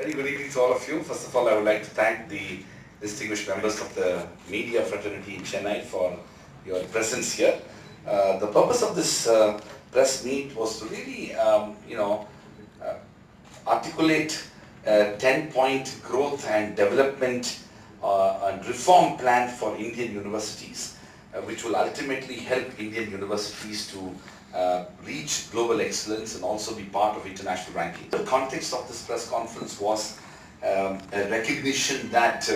Very good evening to all of you. First of all, I would like to thank the distinguished members of the media fraternity in Chennai for your presence here. The purpose of this press meet was to really, uh, articulate a 10-point growth and development and reform plan for Indian universities, which will ultimately help Indian universities to reach global excellence and also be part of international ranking. The context of this press conference was a recognition that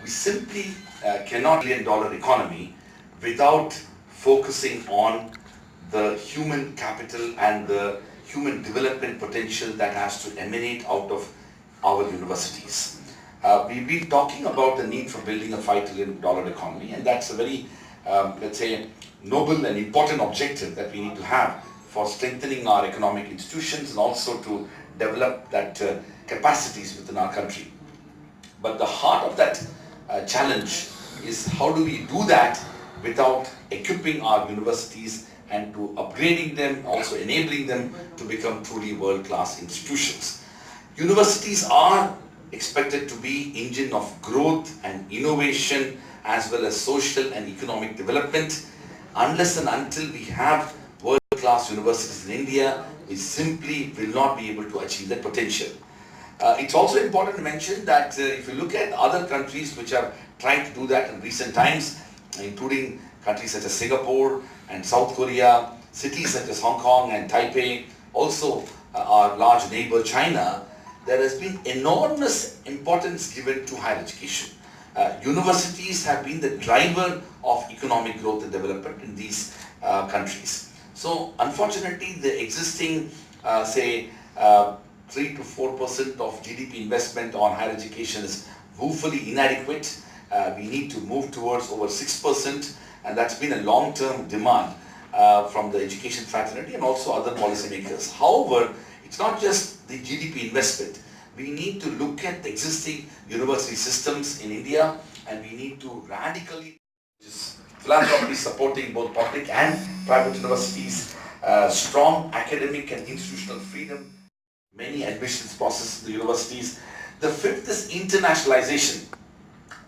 we simply cannot $1 billion economy without focusing on the human capital and the human development potential that has to emanate out of our universities. We've been talking about the need for building a $5 trillion economy, and that's a very, let's say, noble and important objective that we need to have for strengthening our economic institutions and also to develop that capacities within our country. But the heart of that challenge is how do we do that without equipping our universities and to upgrading them, also enabling them to become truly world-class institutions. Universities are expected to be engine of growth and innovation as well as social and economic development. Unless and until we have world-class universities in India, we simply will not be able to achieve that potential. It's also important to mention that if you look at other countries which have tried to do that in recent times, including countries such as Singapore and South Korea, cities such as Hong Kong and Taipei, also our large neighbor China, there has been enormous importance given to higher education. Universities have been the driver of economic growth and development in these countries. So unfortunately, the existing, say, 3 to 4% of GDP investment on higher education is woefully inadequate. We need to move towards over 6%, and that's been a long-term demand from the education fraternity and also other policymakers. However, it's not just the GDP investment. We need to look at the existing university systems in India, and we need to radically philanthropy supporting both public and private universities, strong academic and institutional freedom, many admissions processes in the universities. The fifth is internationalization.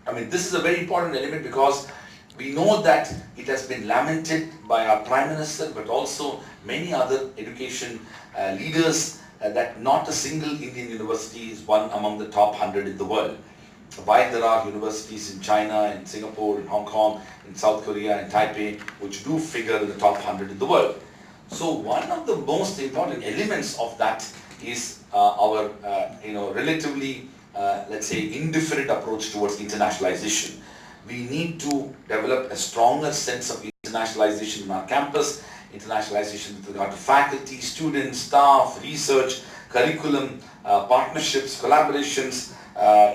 I mean, this is a very important element because we know that it has been lamented by our Prime Minister, but also many other education leaders, that not a single Indian university is one among the top 100 in the world. While there are universities in China, in Singapore, in Hong Kong, in South Korea, and Taipei, which do figure in the top 100 in the world. So one of the most important elements of that is our relatively, let's say, indifferent approach towards internationalization. We need to develop a stronger sense of internationalization in our campus, internationalization with regard to faculty, students, staff, research, curriculum, partnerships, collaborations,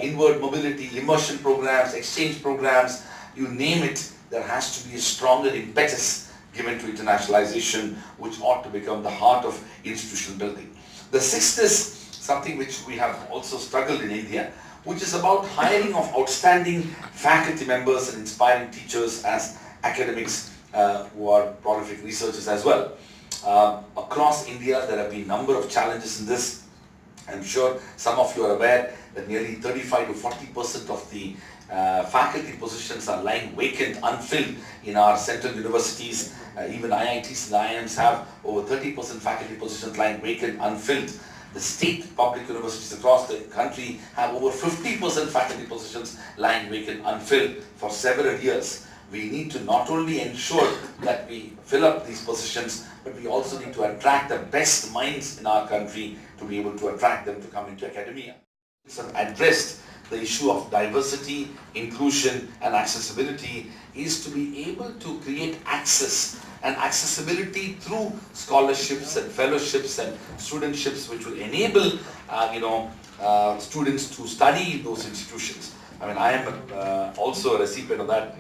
inward mobility, immersion programs, exchange programs, you name it. There has to be a stronger impetus given to internationalization, which ought to become the heart of institutional building. The sixth is something which we have also struggled in India, which is about hiring of outstanding faculty members and inspiring teachers as academics who are prolific researchers as well. Across India, there have been a number of challenges in this. I'm sure some of you are aware that nearly 35 to 40% of the faculty positions are lying vacant, unfilled in our central universities. Even IITs and IIMs have over 30% faculty positions lying vacant, unfilled. The state public universities across the country have over 50% faculty positions lying vacant, unfilled for several years. We need to not only ensure that we fill up these positions, but we also need to attract the best minds in our country to be able to attract them to come into academia. So addressed the issue of diversity, inclusion and accessibility is to be able to create access and accessibility through scholarships and fellowships and studentships, which will enable students to study in those institutions. I mean, I am also a recipient of that.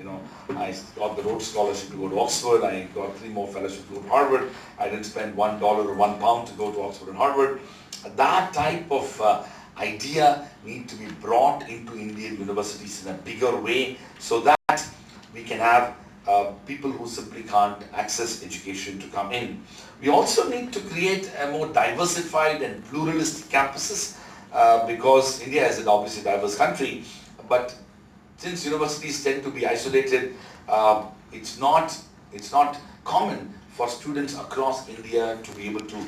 I got the Rhodes Scholarship to go to Oxford. I got 3 more fellowships to go to Harvard. I didn't spend $1 or £1 to go to Oxford and Harvard. That type of idea need to be brought into Indian universities in a bigger way so that we can have people who simply can't access education to come in. We also need to create a more diversified and pluralistic campuses. because India is an obviously diverse country, but since universities tend to be isolated, it's not common for students across India to be able to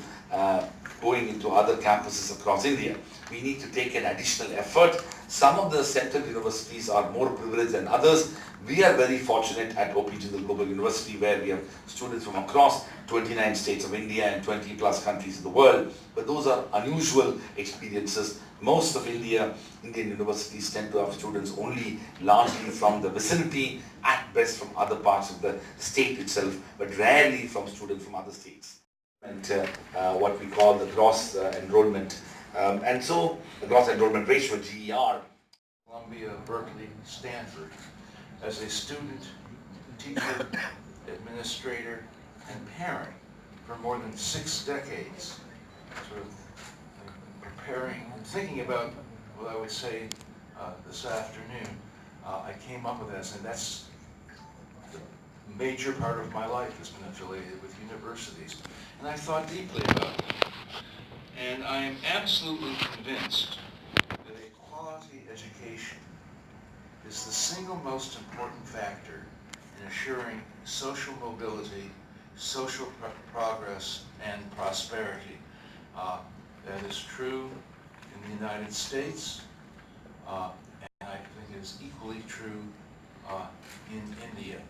going into other campuses across India. We need to take an additional effort. Some of the central universities are more privileged than others. We are very fortunate at OP Jindal Global University, where we have students from across 29 states of India and 20 plus countries in the world. But those are unusual experiences. Most of Indian universities tend to have students only largely from the vicinity, at best from other parts of the state itself, but rarely from students from other states. And what we call the gross enrollment. And so the gross enrollment ratio, GER. Columbia, Berkeley, Stanford, as a student, teacher, administrator, and parent for more than 6 decades, sort of preparing and thinking about what I would say this afternoon. I came up with this, and that's the major part of my life has been affiliated with universities. And I thought deeply about it. And I am absolutely convinced that a quality education is the single most important factor in assuring social mobility, social progress, and prosperity. That is true in the United States, and I think it is equally true in India.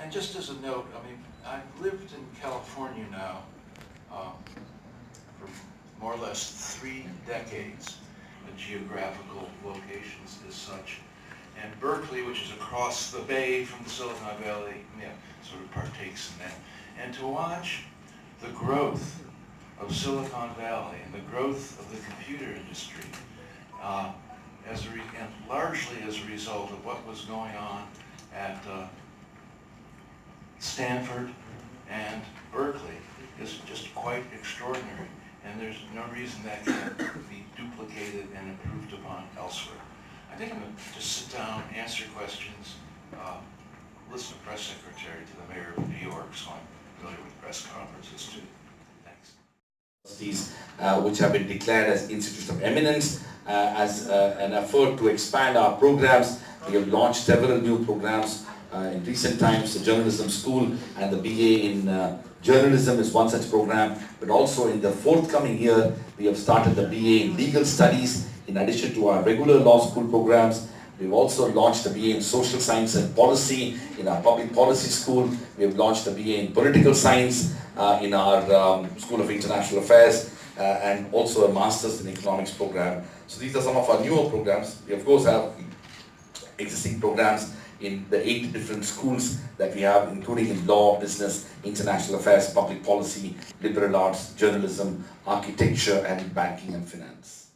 And just as a note, I mean, I've lived in California now for more or less 3 decades. The geographical locations as such. And Berkeley, which is across the bay from the Silicon Valley, sort of partakes in that. And to watch the growth of Silicon Valley and the growth of the computer industry, and largely as a result of what was going on at Stanford and Berkeley, is just quite extraordinary. And there's no reason that can't be duplicated and improved upon elsewhere. I think I'm going to just sit down, answer questions, listen to press secretary to the mayor of New York, so I'm familiar with press conferences too. Thanks. These which have been declared as institutes of eminence, as an effort to expand our programs. We have launched several new programs in recent times. The Journalism School and the BA in Journalism is one such program, but also in the forthcoming year we have started the BA in Legal Studies. In addition to our regular law school programs, we've also launched the BA in Social Science and Policy in our Public Policy School. We have launched the BA in Political Science in our School of International Affairs, and also a Masters in Economics program. So these are some of our newer programs. We of course have existing programs in the 8 different schools that we have, including in law, business, international affairs, public policy, liberal arts, journalism, architecture, and banking and finance.